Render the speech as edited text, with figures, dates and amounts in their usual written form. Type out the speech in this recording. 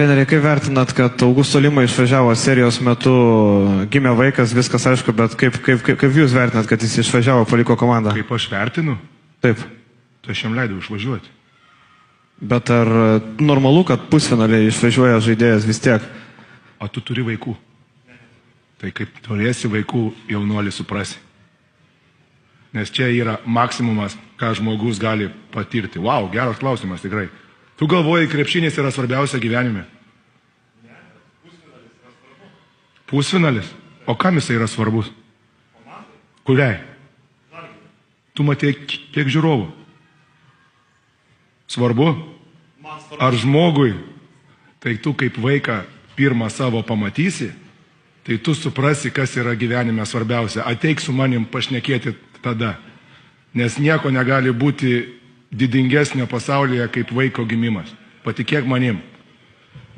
Treneri, kaip vertinat, kad Augusto Lima išvažiavo serijos metu, gimė vaikas, viskas aišku, bet kaip jūs vertinat, kad jis išvažiavo, paliko komandą? Kaip aš vertinu? Taip. Tai aš jam leidau išvažiuoti. Bet ar normalu, kad pusfinaliai išvažiuoja žaidėjas vis tiek? O tu turi vaikų. Tai kaip turėsi vaikų, jaunuolį suprasi. Nes čia yra maksimumas, ką žmogus gali patirti. Wow, geras klausimas tikrai. Tu galvoji, krepšinis yra svarbiausia gyvenime? Pusfinalis? O kam jisai yra svarbus? Kuriai? Tu matei kiek žiūrovų? Svarbu? Ar žmogui? Tai tu kaip vaiką pirmą savo pamatysi, tai tu suprasi, kas yra gyvenime svarbiausia. Ateik su manim pašnekėti tada. Nes nieko negali būti didingesnio pasaulyje kaip vaiko gimimas. Patikėk manim.